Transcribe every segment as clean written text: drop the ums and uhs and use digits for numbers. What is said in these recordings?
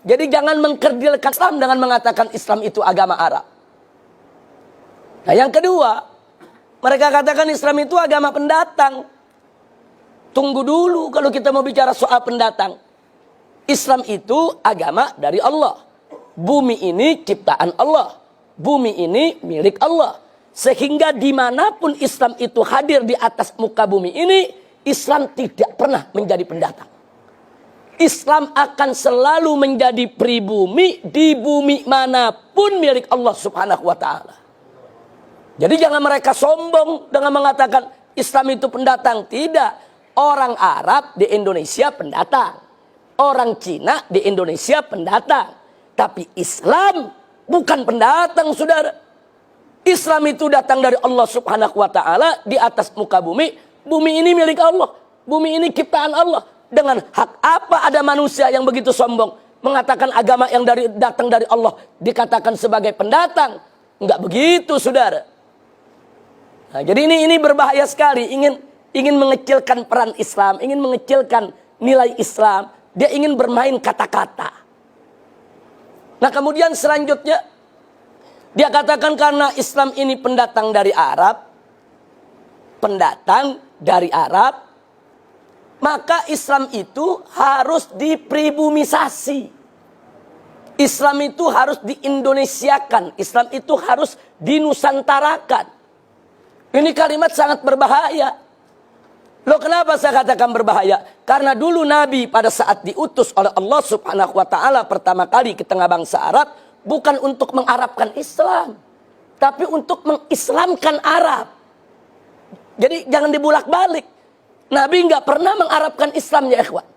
Jadi jangan mengkerdilkan Islam dengan mengatakan Islam itu agama Arab. Nah yang kedua, mereka katakan Islam itu agama pendatang. Tunggu dulu kalau kita mau bicara soal pendatang. Islam itu agama dari Allah. Bumi ini ciptaan Allah. Bumi ini milik Allah. Sehingga dimanapun Islam itu hadir di atas muka bumi ini, Islam tidak pernah menjadi pendatang. Islam akan selalu menjadi pribumi di bumi manapun milik Allah subhanahu wa ta'ala. Jadi jangan mereka sombong dengan mengatakan Islam itu pendatang. Tidak. Orang Arab di Indonesia pendatang. Orang Cina di Indonesia pendatang. Tapi Islam bukan pendatang, saudara. Islam itu datang dari Allah subhanahu wa ta'ala di atas muka bumi. Bumi ini milik Allah. Bumi ini ciptaan Allah. Dengan hak apa ada manusia yang begitu sombong mengatakan agama yang datang dari Allah dikatakan sebagai pendatang? Enggak begitu, saudara. Nah, jadi ini berbahaya sekali. Ingin mengecilkan peran Islam, ingin mengecilkan nilai Islam. Dia ingin bermain kata-kata. Nah, kemudian selanjutnya dia katakan karena Islam ini pendatang dari Arab, maka Islam itu harus dipribumisasi. Islam itu harus diindonesiakan. Islam itu harus dinusantarakan. Ini kalimat sangat berbahaya. Loh, kenapa saya katakan berbahaya? Karena dulu Nabi pada saat diutus oleh Allah subhanahu wa ta'ala pertama kali ke tengah bangsa Arab, bukan untuk mengarabkan Islam, tapi untuk mengislamkan Arab. Jadi jangan dibulak-balik. Nabi nggak pernah mengarabkan Islam, ya ikhwan.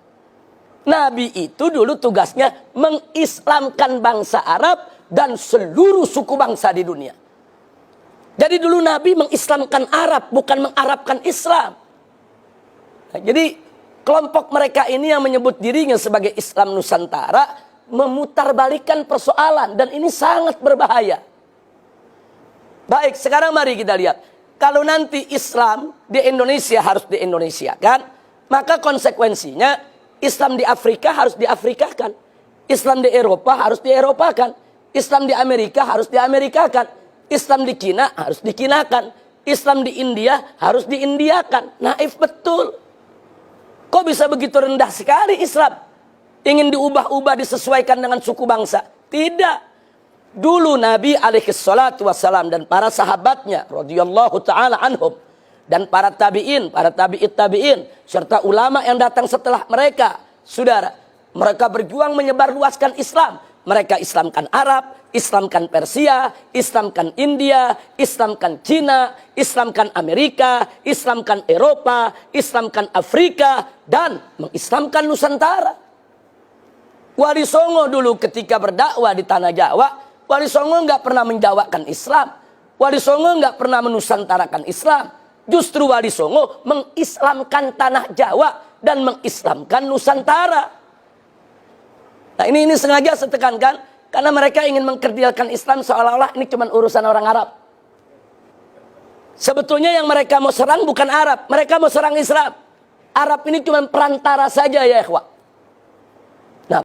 Nabi itu dulu tugasnya mengislamkan bangsa Arab dan seluruh suku bangsa di dunia. Jadi dulu Nabi mengislamkan Arab, bukan mengarabkan Islam. Nah, jadi kelompok mereka ini yang menyebut dirinya sebagai Islam Nusantara memutarbalikkan persoalan, dan ini sangat berbahaya. Baik, sekarang mari kita lihat. Kalau nanti Islam di Indonesia harus di-Indonesiakan, maka konsekuensinya Islam di Afrika harus di-Afrikakan. Islam di Eropa harus di-Eropakan. Islam di Amerika harus di-Amerikakan. Islam di Cina harus dikinakan. Islam di India harus di-Indiakan. Naif betul. Kok bisa begitu rendah sekali Islam? Ingin diubah-ubah, disesuaikan dengan suku bangsa? Tidak. Dulu Nabi alaihi salatu wassalam dan para sahabatnya radhiyallahu ta'ala anhum, dan para tabi'in, para tabi'it tabi'in, serta ulama yang datang setelah mereka, saudara, mereka berjuang menyebarluaskan Islam. Mereka Islamkan Arab, Islamkan Persia, Islamkan India, Islamkan Cina, Islamkan Amerika, Islamkan Eropa, Islamkan Afrika, dan mengislamkan Nusantara. Wali Songo dulu ketika berdakwah di tanah Jawa, Wali Songo nggak pernah menjawakan Islam. Wali Songo nggak pernah menusantarakan Islam. Justru Wali Songo mengislamkan tanah Jawa dan mengislamkan Nusantara. Nah ini sengaja saya tekankan karena mereka ingin mengkerdilkan Islam seolah-olah ini cuma urusan orang Arab. Sebetulnya yang mereka mau serang bukan Arab, mereka mau serang Islam. Arab ini cuma perantara saja, ya ikhwah.